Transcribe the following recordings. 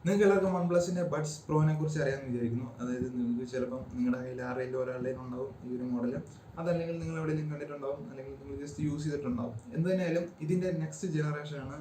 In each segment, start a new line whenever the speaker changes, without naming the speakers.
നിങ്ങൾക്ക് എല്ലാവർക്കും OnePlusന്റെ ബഡ്സ് പ്രോനെ കുറിച്ച് അറിയാമെന്ന് വിചാരിക്കുന്നു. അതായത് നിങ്ങൾക്ക് ചിലപ്പം നിങ്ങളുടെ കയ്യിൽ ആരെങ്കിലും ഒരാളുടെയും ഉണ്ടാവും ഈ ഒരു മോഡൽ. അതല്ലെങ്കിൽ നിങ്ങൾ എവിടെയെങ്കിലും കണ്ടിട്ടുണ്ടാവും, അല്ലെങ്കിൽ നിങ്ങൾ ജസ്റ്റ് യൂസ് ചെയ്തിട്ടുണ്ടാവും. എന്ത് തന്നെയായാലും ഇതിന്റെ നെക്സ്റ്റ് ജനറേഷൻ ആണ്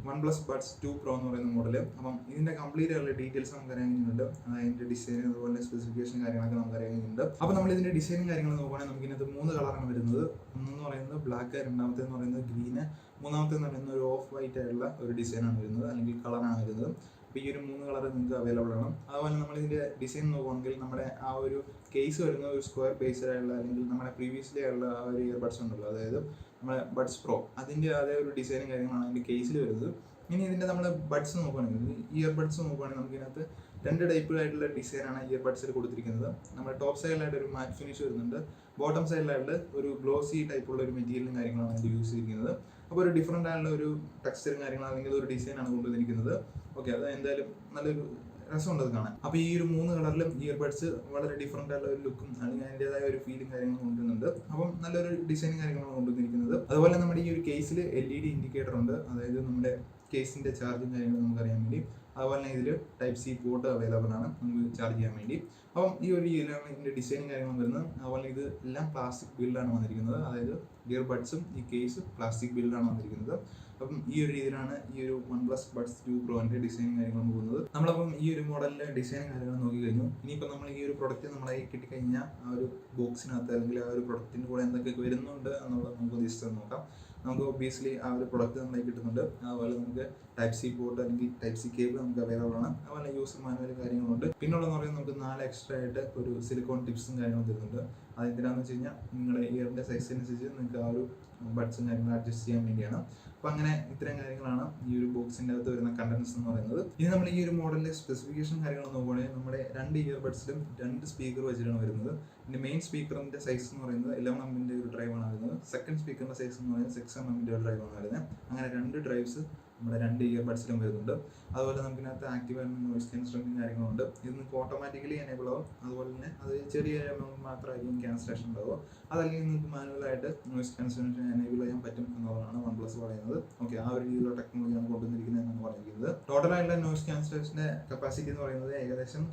OnePlus ബഡ്സ് 2 Pro എന്ന് പറയുന്ന മോഡൽ. അപ്പം ഇതിന്റെ കംപ്ലീറ്റ് ആയിട്ടുള്ള ഡീറ്റെയിൽസ് നമുക്ക് അറിയാനുണ്ട്. അതിന്റെ ഡിസൈൻ അതുപോലെ സ്പെസിഫിക്കേഷൻ കാര്യങ്ങളൊക്കെ നമുക്ക് അറിയാനുണ്ട്. അപ്പോൾ നമ്മൾ ഇതിന്റെ ഡിസൈനും കാര്യങ്ങളും നോക്കുകയാണെങ്കിൽ നമുക്ക് ഇതിനകത്ത് 3 കളറാണ് വരുന്നത്. ഒന്നെന്ന് പറയുന്നത് ബ്ലാക്ക്, രണ്ടാമത്തേന്ന് പറയുന്നത് ഗ്രീന്, മൂന്നാമത്തേന്ന് പറയുന്നത് ഒരു ഓഫ് വൈറ്റ് ആയിട്ടുള്ള ഒരു ഡിസൈനാണ് വരുന്നത്, അല്ലെങ്കിൽ കളറാണ് വരുന്നത്. അപ്പോൾ ഈ ഒരു 3 കളർ നിങ്ങൾക്ക് അവൈലബിൾ ആണ്. അതുപോലെ നമ്മൾ ഇതിന്റെ ഡിസൈൻ നോക്കുകയാണെങ്കിൽ നമ്മുടെ ആ ഒരു കേസ് വരുന്ന ഒരു സ്ക്വയർ പേസിലായുള്ള, അല്ലെങ്കിൽ നമ്മുടെ പ്രീവിയസ്ലി ആയുള്ള ആ ഒരു ഇയർബഡ്സ് ഉണ്ടല്ലോ, അതായത് നമ്മുടെ ബഡ്സ് പ്രോ, അതിന്റെ അതേ ഒരു ഡിസൈനും കാര്യങ്ങളാണ് അതിന്റെ കേസിൽ വരുന്നത്. ഇനി ഇതിന്റെ നമ്മൾ ബഡ്സ് നോക്കുകയാണെങ്കിൽ, ഇയർബഡ്സ് നോക്കുകയാണെങ്കിൽ നമുക്ക് ഇതിനകത്ത് 2 ടൈപ്പിലായിട്ടുള്ള ഡിസൈനാണ് ഇയർബഡ്സിൽ കൊടുത്തിരിക്കുന്നത്. നമ്മുടെ ടോപ്പ് സൈഡിലായിട്ട് ഒരു മാറ്റ് ഫിനിഷ് വരുന്നുണ്ട്, ബോട്ടം സൈഡിലായിട്ട് ഒരു ഗ്ലോസി ടൈപ്പുള്ള ഒരു മെറ്റീരിയലും കാര്യങ്ങളാണ് അതിൽ യൂസ് ചെയ്തിരിക്കുന്നത്. അപ്പോൾ ഒരു ഡിഫറെൻ്റ് ആയിട്ടുള്ള ഒരു ടെക്സ്ചറും കാര്യങ്ങളും അല്ലെങ്കിൽ ഒരു ഡിസൈനാണ് കൊണ്ടുവന്നിരിക്കുന്നത്. ഓക്കെ, അത് എന്തായാലും നല്ലൊരു രസമുണ്ട് അത് കാണാൻ. അപ്പോൾ ഈ ഒരു 3 കളറിലും ഇയർബഡ്സ് വളരെ ഡിഫറെൻ്റ് ആയിട്ടുള്ള ഒരു ലുക്കും അല്ലെങ്കിൽ അതിൻ്റെതായ ഒരു ഫീലും കാര്യങ്ങളും കൊണ്ടുവരുന്നുണ്ട്. അപ്പം നല്ലൊരു ഡിസൈനും കാര്യങ്ങളാണ് കൊണ്ടുവന്നിരിക്കുന്നത്. അതുപോലെ നമ്മുടെ ഈ ഒരു കേസിൽ LED ഇൻഡിക്കേറ്റർ ഉണ്ട്, അതായത് നമ്മുടെ കേസിന്റെ ചാർജും കാര്യങ്ങളും നമുക്കറിയാൻ വേണ്ടി. അതുപോലെ തന്നെ ഇതിൽ ടൈപ്പ് സി പോർട്ട് അവൈലബിൾ ആണ് നമുക്ക് ചാർജ് ചെയ്യാൻ വേണ്ടി. അപ്പം ഈ ഒരു ഇതിന്റെ ഡിസൈനും കാര്യങ്ങളും വരുന്നത്. അതുപോലെ ഇത് എല്ലാം പ്ലാസ്റ്റിക് ബിൽഡാണ് വന്നിരിക്കുന്നത്, അതായത് ഇയർബഡ്സും ഈ കേസ് പ്ലാസ്റ്റിക് ബിൽഡാണ് വന്നിരിക്കുന്നത്. അപ്പം ഈ ഒരു രീതിയിലാണ് ഈ ഒരു OnePlus ബഡ്സ് 2 Proന്റെ ഡിസൈനും കാര്യങ്ങളും പോകുന്നത്. നമ്മളപ്പം ഈ ഒരു മോഡലിന്റെ ഡിസൈനും കാര്യങ്ങളും നോക്കി കഴിഞ്ഞു. ഇനിയിപ്പോൾ നമ്മൾ ഈ ഒരു പ്രൊഡക്റ്റ് നമ്മളെ കിട്ടിക്കഴിഞ്ഞാൽ ആ ഒരു ബോക്സിനകത്ത് അല്ലെങ്കിൽ ആ ഒരു പ്രൊഡക്റ്റിന്റെ കൂടെ എന്തൊക്കെ വരുന്നുണ്ട് എന്നുള്ളത് നമുക്ക് ജസ്റ്റ് നോക്കാം. നമുക്ക് ഒബ്വിയസ്ലി ആ ഒരു പ്രൊഡക്റ്റ് നമ്മളെ കിട്ടുന്നുണ്ട്. അതുപോലെ നമുക്ക് ടൈപ്പ് സി പോർട്ട് അല്ലെങ്കിൽ ടൈപ്പ് സി കേബിൾ നമുക്ക് അവൈലബിൾ ആണ്. അതുപോലെ യൂസർ മാനുവൽ കാര്യങ്ങളുണ്ട്. പിന്നുള്ളതെന്ന് പറയുന്നത് നമുക്ക് 4 എക്സ്ട്രാ ആയിട്ട് ഒരു സിലിക്കോൺ ടിപ്സും കാര്യങ്ങളും തരുന്നുണ്ട്. അതെന്തിനാണെന്ന് വെച്ച് കഴിഞ്ഞാൽ നിങ്ങളുടെ ഇയറിന്റെ സൈസ് അനുസരിച്ച് നിങ്ങൾക്ക് ആ ഒരു ബഡ്സും കാര്യങ്ങളും അഡ്ജസ്റ്റ് ചെയ്യാൻ വേണ്ടിയാണ്. അപ്പോൾ അങ്ങനെ ഇത്തരം കാര്യങ്ങളാണ് ഈ ഒരു ബോക്സിൻ്റെ അകത്ത് വരുന്ന കണ്ടൻസ് എന്ന് പറയുന്നത്. ഇനി നമ്മൾ ഈ ഒരു മോഡലിന്റെ സ്പെസിഫിക്കേഷൻ കാര്യങ്ങൾ നോക്കുകയാണെങ്കിൽ നമ്മുടെ 2 ഇയർബഡ്സിലും 2 സ്പീക്കർ വെച്ചിട്ടാണ് വരുന്നത്. ഇതിന്റെ മെയിൻ സ്പീക്കറിന്റെ സൈസ് എന്ന് പറയുന്നത് 11 mm ഒരു ഡ്രൈവാണ് വരുന്നത്. സെക്കൻഡ് സ്പീക്കറിന്റെ സൈസ് എന്ന് പറയുന്നത് 6 mm ഒരു ഡ്രൈവാണ് വരുന്നത്. അങ്ങനെ 2 ഡ്രൈവ്സ് നമ്മുടെ 2 ഇയർബഡ്സിലും വരുന്നുണ്ട്. അതുപോലെ നമുക്ക് ഇതിനകത്ത് ആക്റ്റീവ് ആയിട്ടുള്ള നോയിസ് ക്യാൻസലേഷൻ കാര്യങ്ങളുണ്ട്. ഇത് നിങ്ങൾക്ക് ഓട്ടോമാറ്റിക്കലി എനേബിൾ ആവും. അതുപോലെ തന്നെ അത് ചെറിയ എമൗണ്ട് മാത്രമായിരിക്കും ക്യാൻസലേഷൻ ഉണ്ടാവുക. അതല്ലെങ്കിൽ നിങ്ങൾക്ക് മാനുവലായിട്ട് നോയിസ് ക്യാൻസലേഷൻ എനേബിൾ ചെയ്യാൻ പറ്റും എന്നുള്ളതാണ് OnePlus പറയുന്നത്. ഓക്കെ, ആ ഒരു രീതിയിലുള്ള ടെക്നോളജിയാണ് കൊണ്ടുവന്നിരിക്കുന്നത് എന്നാണ് പറഞ്ഞിരിക്കുന്നത്. ടോട്ടലായിട്ടുള്ള നോയിസ് ക്യാൻസലേഷന്റെ കപ്പാസിറ്റി എന്ന് പറയുന്നത് ഏകദേശം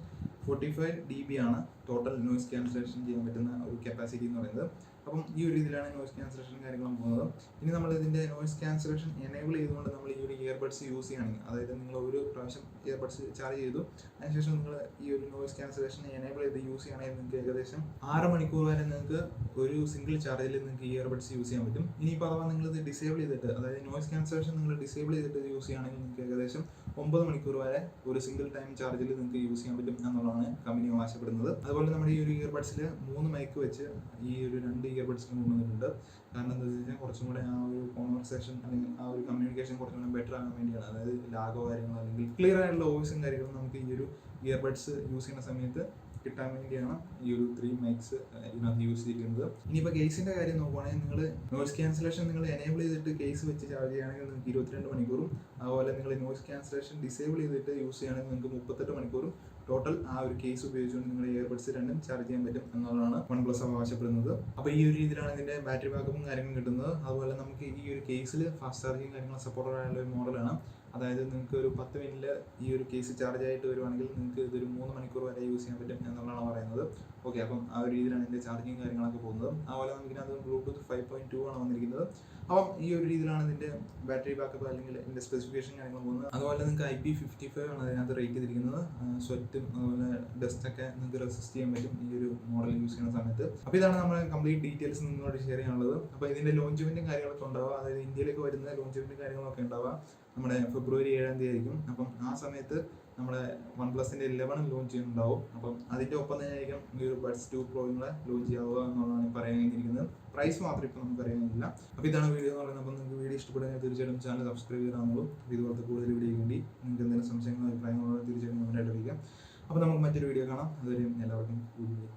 45 dB ആണ് ടോട്ടൽ നോയിസ് ക്യാൻസലേഷൻ ചെയ്യാൻ പറ്റുന്ന ഒരു കപ്പാസിറ്റി എന്ന് പറയുന്നത്. അപ്പം ഈ ഒരു രീതിയിലാണ് നോയിസ് ക്യാൻസലേഷൻ കാര്യങ്ങളും പോകുന്നത്. ഇനി നമ്മൾ ഇതിന്റെ നോയിസ് ക്യാൻസലേഷൻ എനേബിൾ ചെയ്തുകൊണ്ട് നമ്മൾ ഈ ഒരു ഇയർബഡ്സ് യൂസ് ചെയ്യുകയാണെങ്കിൽ, അതായത് നിങ്ങൾ ഒരു പ്രാവശ്യം ഇയർബഡ്സ് ചാർജ് ചെയ്തു, അതിനുശേഷം നിങ്ങൾ ഈ ഒരു നോയിസ് ക്യാൻസലേഷൻ എനേബിൾ ചെയ്ത് യൂസ് ചെയ്യുകയാണെങ്കിൽ നിങ്ങൾക്ക് ഏകദേശം 6 മണിക്കൂർ വരെ നിങ്ങൾക്ക് ഒരു സിംഗിൾ ചാർജിൽ നിങ്ങൾക്ക് ഇയർബഡ്സ് യൂസ് ചെയ്യാൻ പറ്റും. ഇനിയിപ്പോൾ അഥവാ നിങ്ങൾ ഇത് ഡിസേബിൾ ചെയ്തിട്ട്, അതായത് നോയിസ് ക്യാൻസലേഷൻ നിങ്ങൾ ഡിസേബിൾ ചെയ്തിട്ട് യൂസ് ചെയ്യുകയാണെങ്കിൽ നിങ്ങൾക്ക് ഏകദേശം 9 മണിക്കൂർ വരെ ഒരു സിംഗിൾ ടൈം ചാർജിൽ നിങ്ങൾക്ക് യൂസ് ചെയ്യാൻ പറ്റും എന്നുള്ളതാണ് കമ്പനി ആവശ്യപ്പെടുന്നത്. അതുപോലെ നമ്മുടെ ഈ ഒരു ഇയർബഡ്സിൽ 3 മൈക്ക് വെച്ച് ഈ ഒരു 2 ഇയർബഡ്സിലും കൊണ്ടുവന്നിട്ടുണ്ട്. കാരണം എന്താ വെച്ച് കഴിഞ്ഞാൽ കുറച്ചും കൂടെ ആ ഒരു കോൺവെർസേഷൻ അല്ലെങ്കിൽ ആ ഒരു കമ്മ്യൂണിക്കേഷൻ കുറച്ചും കൂടെ ബെറ്റർ ആകാൻ വേണ്ടിയാണ്. അതായത് ലാഗോ കാര്യങ്ങളോ അല്ലെങ്കിൽ ക്ലിയർ ആയിട്ടുള്ള വോയിസും കാര്യങ്ങളും നമുക്ക് ഈ ഒരു ഇയർബഡ്സ് യൂസ് ചെയ്യുന്ന സമയത്ത് കിട്ടാൻ വേണ്ടിയാണ് ഈ ഒരു 3 മൈക്സ് ഇതിനകത്ത് യൂസ് ചെയ്തിരിക്കുന്നത്. ഇനിയിപ്പോൾ കേസിന്റെ കാര്യം നോക്കുവാണെങ്കിൽ നിങ്ങൾ നോയിസ് ക്യാൻസലേഷൻ നിങ്ങൾ എനേബിൾ ചെയ്തിട്ട് കേസ് വെച്ച് ചാർജ് ചെയ്യുകയാണെങ്കിൽ നിങ്ങൾക്ക് 22 മണിക്കൂറും, അതുപോലെ നിങ്ങൾ നോയിസ് ക്യാൻസലേഷൻ ഡിസേബിൾ ചെയ്തിട്ട് യൂസ് ചെയ്യുകയാണെങ്കിൽ നിങ്ങൾക്ക് 38 മണിക്കൂറും ടോട്ടൽ ആ ഒരു കേസ് ഉപയോഗിച്ചുകൊണ്ട് നിങ്ങളുടെ ഇയർബഡ്സ് രണ്ടും ചാർജ് ചെയ്യാൻ പറ്റും എന്നുള്ളതാണ് OnePlus ആവശ്യപ്പെടുന്നത്. അപ്പോൾ ഈ ഒരു രീതിയിലാണ് ഇതിന്റെ ബാറ്ററി ബാക്കപ്പും കാര്യങ്ങളും കിട്ടുന്നത്. അതുപോലെ നമുക്ക് ഈ ഒരു കേസിൽ ഫാസ്റ്റ് ചാർജിങ് കാര്യങ്ങളും സപ്പോർട്ടഡ് ആയിട്ടുള്ള ഒരു മോഡലാണ്. അതായത് നിങ്ങൾക്ക് ഒരു 10 മിനിറ്റിൽ ഈ ഒരു കേസ് ചാർജ് ആയിട്ട് വരുവാണെങ്കിൽ നിങ്ങൾക്ക് ഇതൊരു 3 മണിക്കൂർ വരെ യൂസ് ചെയ്യാൻ പറ്റും എന്നുള്ളതാണ് പറയുന്നത്. ഓക്കെ, അപ്പം ആ ഒരു രീതിയിലാണ് ഇതിന്റെ ചാർജിങ് കാര്യങ്ങളൊക്കെ പോകുന്നത്. അതുപോലെ നമുക്ക് ഇതിനകത്ത് ബ്ലൂടൂത്ത് 5.2 ആണ് വന്നിരിക്കുന്നത്. അപ്പം ഈ ഒരു രീതിയിലാണ് ഇതിന്റെ ബാറ്ററി ബാക്കപ്പ് അല്ലെങ്കിൽ ഇതിന്റെ സ്പെസിഫിക്കേഷൻ കാര്യങ്ങൾ പോകുന്നത്. അതുപോലെ നിങ്ങൾക്ക് IP55 ആണ് അതിനകത്ത് റേറ്റ് ചെയ്തിരിക്കുന്നത്. സ്വെറ്റും അതുപോലെ ഡസ്റ്റ് ഒക്കെ നിങ്ങൾക്ക് റെസിസ്റ്റ് ചെയ്യാൻ പറ്റും ഈ ഒരു മോഡൽ യൂസ് ചെയ്യുന്ന സമയത്ത്. അപ്പോൾ ഇതാണ് നമ്മുടെ കംപ്ലീറ്റ് ഡീറ്റെയിൽസ് നിങ്ങളോട് ഷെയർ ചെയ്യാനുള്ളത്. അപ്പോൾ ഇതിന്റെ ലോഞ്ച് ഇവന്റും കാര്യങ്ങളൊക്കെ ഉണ്ടാവുക, അതായത് ഇന്ത്യയിലേക്ക് വരുന്ന ലോഞ്ച് ഇവന്റും കാര്യങ്ങളൊക്കെ ഉണ്ടാവുക നമ്മുടെ ഫെബ്രുവരി 7 തീയതി ആയിരിക്കും. അപ്പം ആ സമയത്ത് നമ്മുടെ OnePlusന്റെ 11 ലോഞ്ച് ചെയ്യുന്നുണ്ടാവും. അപ്പം അതിന്റെ ഒപ്പം തന്നെ ആയിരിക്കും ഈ ഒരു ബഡ്സ് 2 Pro ലോഞ്ച് ചെയ്യാവുക എന്നുള്ളതാണ് പറയാൻ കഴിഞ്ഞിരിക്കുന്നത്. പ്രൈസ് മാത്രം ഇപ്പോൾ നമുക്ക് അറിയാനില്ല. അപ്പോൾ ഇതാണ് വീഡിയോ എന്ന് പറയുന്നത്. അപ്പോൾ നിങ്ങൾക്ക് വീഡിയോ ഇഷ്ടപ്പെടുകയാണെങ്കിൽ തീർച്ചയായിട്ടും ചാനൽ സബ്സ്ക്രൈബ് ചെയ്താണല്ലോ. ഇതുപോലത്തെ കൂടുതൽ വീഡിയോ വേണ്ടി നിങ്ങൾക്ക് എന്തെങ്കിലും സംശയങ്ങളോ അഭിപ്രായങ്ങളോ തീർച്ചയായിട്ടും നമ്മുടെ അറിയിക്കാം. അപ്പോൾ നമുക്ക് മറ്റൊരു വീഡിയോ കാണാം. അതുവരെയും എല്ലാവർക്കും ഗുഡ് ബൈ.